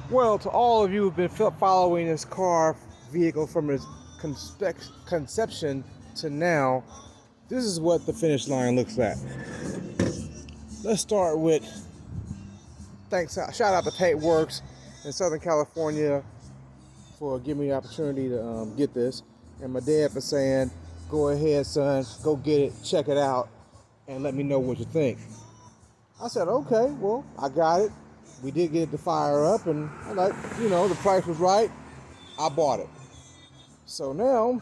Well, to all of you who've been following this car vehicle from its conception to now, this is what the finish line looks like. Let's start with shout out to Paint Works in Southern California for giving me the opportunity to get this, and my dad for saying, "Go ahead, son, go get it, check it out, and let me know what you think." I said, "Okay, well, I got it." We did get it to fire up, and the price was right. I bought it. So now,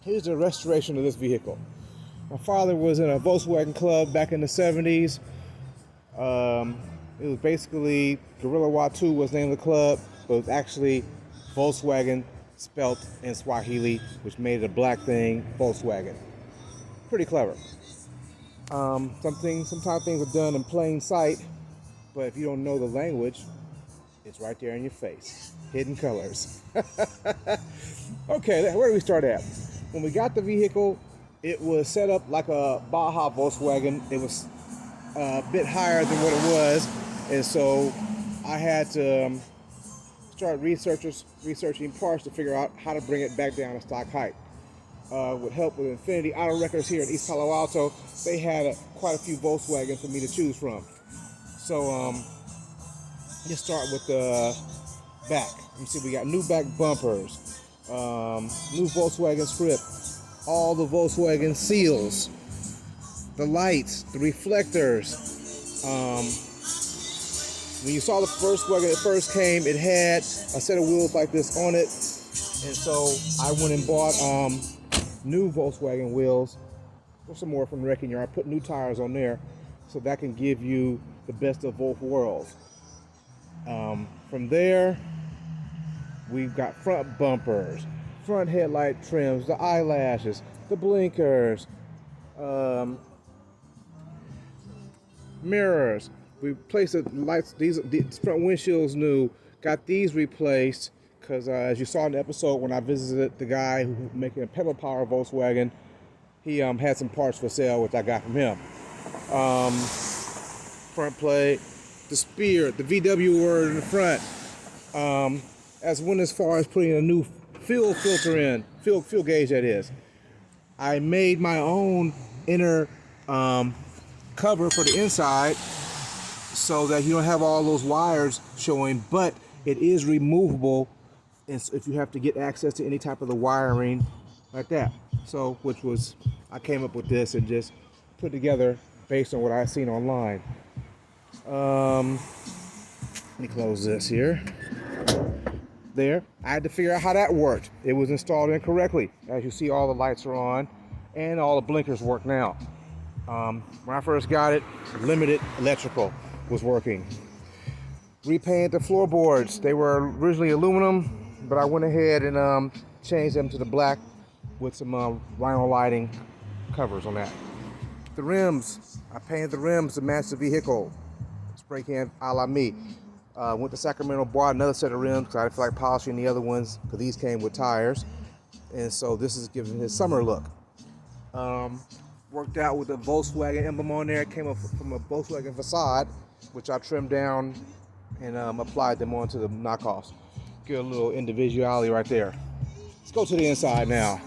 here's the restoration of this vehicle. My father was in a Volkswagen club back in the 70s. It was basically Gorilla Watu was the name of the club, but it was actually Volkswagen spelt in Swahili, which made it a black thing, Volkswagen. Pretty clever. Sometimes things are done in plain sight, but if you don't know the language, it's right there in your face. Hidden colors. Okay, where do we start at? When we got the vehicle, it was set up like a Baja Volkswagen. It was a bit higher than what it was, and so I had to start researching parts to figure out how to bring it back down to stock height. With help with Infinity Auto Records here in East Palo Alto, they had quite a few Volkswagens for me to choose from. So let's start with the back. You see, we got new back bumpers, new Volkswagen strip, all the Volkswagen seals, the lights, the reflectors. When you saw the first wagon that first came, it had a set of wheels like this on it, and so I went and bought new Volkswagen wheels, or some more from the wrecking yard. I put new tires on there, so that can give you the best of both worlds. From there, we've got front bumpers, front headlight trims, the eyelashes, the blinkers, mirrors. We replaced the lights. These front windshields new. Got these replaced because as you saw in the episode when I visited the guy who making a pedal power Volkswagen, he had some parts for sale which I got from him. Front plate, the Spirit, the VW word in the front. As far as putting a new fuel filter in, fuel gauge that is. I made my own inner cover for the inside so that you don't have all those wires showing, but it is removable if you have to get access to any type of the wiring like that. So, I came up with this and just put together based on what I've seen online. Let me close this here. There, I had to figure out how that worked. It was installed incorrectly. As you see, all the lights are on and all the blinkers work now. When I first got it, limited electrical was working. Repainted the floorboards. They were originally aluminum, but I went ahead and changed them to the black with some vinyl lighting covers on that. The rims, I painted the rims to match the vehicle. Spray can a la me. Went to Sacramento, bought another set of rims because I didn't feel like polishing the other ones because these came with tires. And so this is giving his summer look. Worked out with the Volkswagen emblem on there. It came up from a Volkswagen facade, which I trimmed down and applied them onto the knockoffs. Get a little individuality right there. Let's go to the inside now.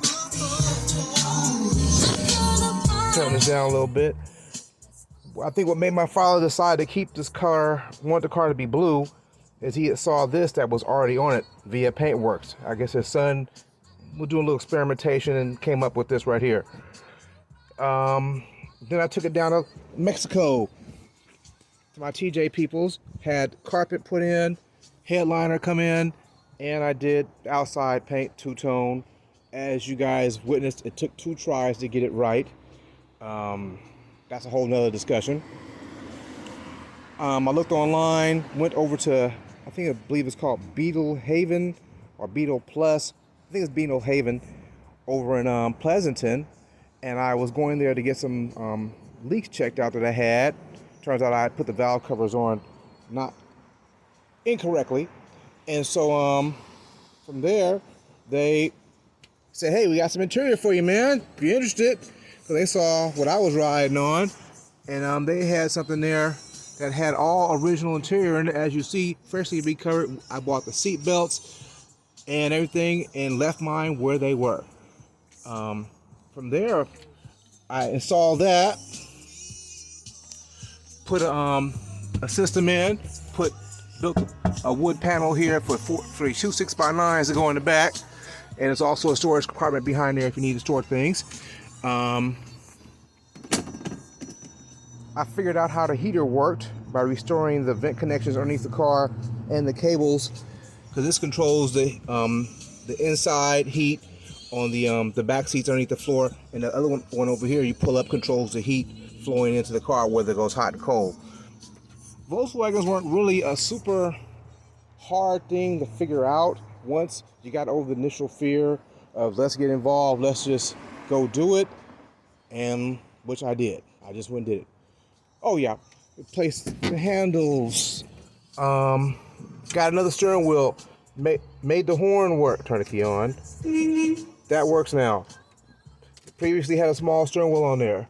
Turn this down a little bit. I think what made my father decide to keep this car, want the car to be blue, is he saw this that was already on it via Paintworks. I guess his son was doing a little experimentation and came up with this right here. Then I took it down to Mexico to my TJ peoples, had carpet put in, headliner come in, and I did outside paint two-tone. As you guys witnessed, it took 2 tries to get it right. That's a whole nother discussion. I looked online, went over to, I believe it's called Beetle Haven or Beetle Plus. I think it's Beetle Haven over in Pleasanton. And I was going there to get some leaks checked out that I had. Turns out I put the valve covers on not incorrectly. And so from there, they said, "Hey, we got some interior for you, man, if you're interested." So they saw what I was riding on, and they had something there that had all original interior, and as you see, freshly recovered. I bought the seat belts and everything and left mine where they were. From there, I installed that, put a system in, built a wood panel here for two 6x9s to go in the back, and it's also a storage compartment behind there if you need to store things. I figured out how the heater worked by restoring the vent connections underneath the car and the cables, because this controls the inside heat on the back seats underneath the floor, and the other one over here you pull up controls the heat flowing into the car, whether it goes hot and cold. Volkswagens weren't really a super hard thing to figure out once you got over the initial fear of let's get involved, let's just go do it, and which I did. I just went and did it. Oh yeah, replaced the handles, got another steering wheel, made the horn work. Turn the key on. That works now. Previously had a small steering wheel on there.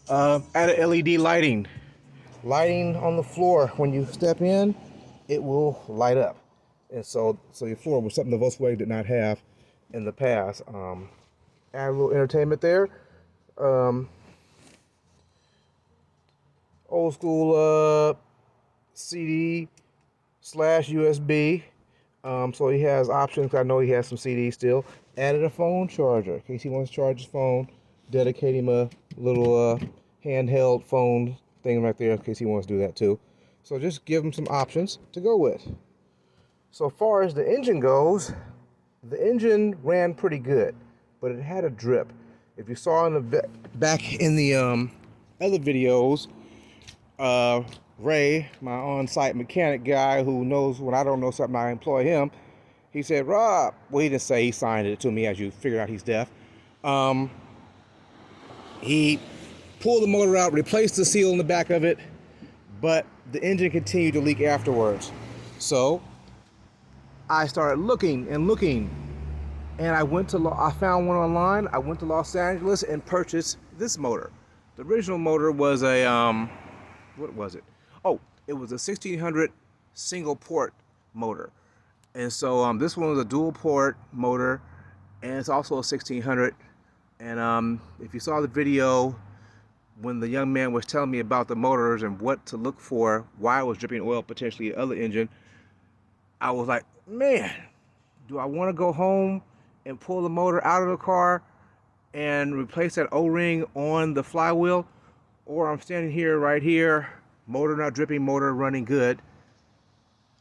Added LED lighting on the floor. When you step in, it will light up, and so your floor was something the Volkswagen did not have in the past. Add a little entertainment there. Old school CD / USB. So he has options. I know he has some CDs still. Added a phone charger in case he wants to charge his phone. Dedicate him a little handheld phone thing right there in case he wants to do that too. So just give him some options to go with. So far as the engine goes, the engine ran pretty good, but it had a drip. If you saw in the back in the other videos, Ray, my on-site mechanic guy who knows when I don't know something, I employ him. He said, Rob, well, he didn't say, he signed it to me, as you figured out he's deaf. He pulled the motor out, replaced the seal in the back of it, but the engine continued to leak afterwards. So I started looking, and I found one online. I went to Los Angeles and purchased this motor. The original motor was a what was it? Oh, it was a 1600 single port motor. And so this one was a dual port motor, and it's also a 1600. And if you saw the video when the young man was telling me about the motors and what to look for, why it was dripping oil, potentially the other engine, I was like, man, do I want to go home and pull the motor out of the car and replace that O-ring on the flywheel? Or I'm standing here, right here, motor not dripping, motor running good.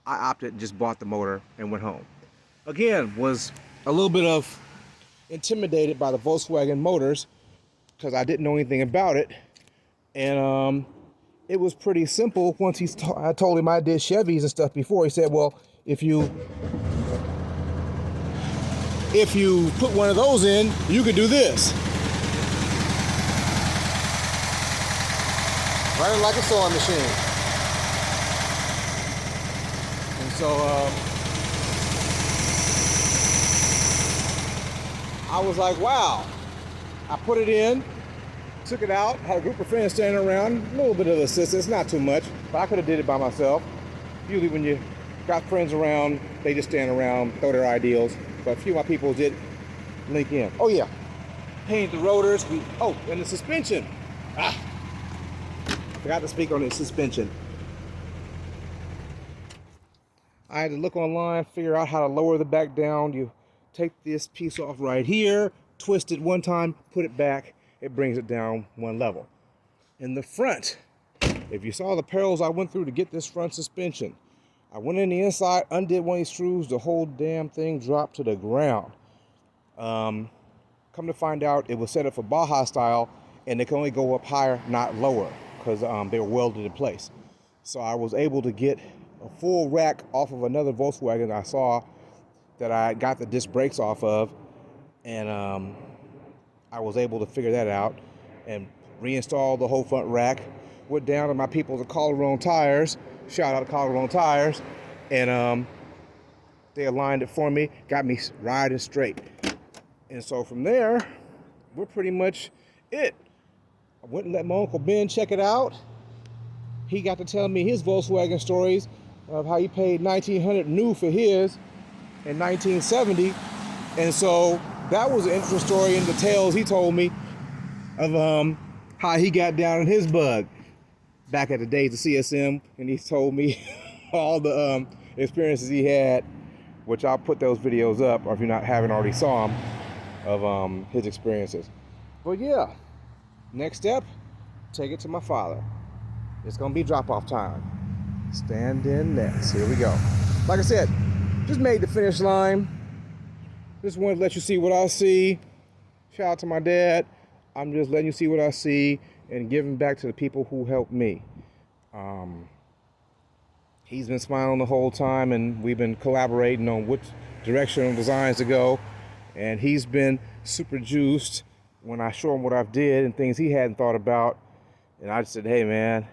I opted and just bought the motor and went home. Again, was a little bit of intimidated by the Volkswagen motors because I didn't know anything about it. And it was pretty simple. Once I told him I did Chevys and stuff before, he said, well, if you put one of those in, you could do this. Running like a sewing machine. And so I was like, wow. I put it in, took it out, had a group of friends standing around, a little bit of assistance, not too much, but I could have did it by myself. Usually when you got friends around, they just stand around, throw their ideals, but a few of my people did link in. Oh yeah, painted the rotors, and the suspension. Forgot to speak on the suspension. I had to look online, figure out how to lower the back down. You take this piece off right here, twist it one time, put it back, it brings it down one level. In the front, if you saw the perils I went through to get this front suspension, I went in the inside, undid one of these screws, the whole damn thing dropped to the ground. Come to find out, it was set up for Baja style, and it can only go up higher, not lower, because they were welded in place. So I was able to get a full rack off of another Volkswagen I saw that I got the disc brakes off of, and I was able to figure that out and reinstall the whole front rack. Went down to my people's at Calderon Tires, shout out to Calderon Tires, and they aligned it for me, got me riding straight. And so from there, we're pretty much it. I went and let my Uncle Ben check it out. he got to tell me his Volkswagen stories of how he paid $1,900 new for his in 1970. And so that was an interesting story in the tales he told me of how he got down in his bug back at the days of CSM. And he told me all the experiences he had, which I'll put those videos up, or if you haven't already saw them, of his experiences. But yeah, next step, take it to my father. It's gonna be drop-off time. Stand in next. Here we go. Like I said, just made the finish line. Just wanted to let you see what I see. Shout out to my dad. I'm just letting you see what I see and giving back to the people who helped me. He's been smiling the whole time, and we've been collaborating on which direction of designs to go. And he's been super juiced when I show him what I've did and things he hadn't thought about. And I just said, hey man,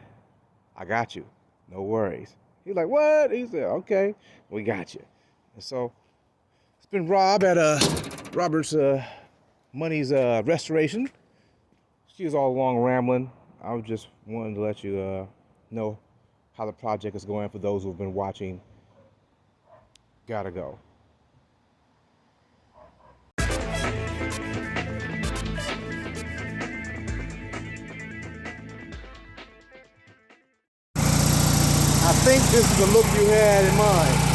I got you, no worries. He's like, what? He said, okay, we got you. And so it's been Rob at Robert's Money's restoration. She was all along rambling. I was just wanting to let you know how the project is going for those who've been watching. Gotta go. I think this is the look you had in mind.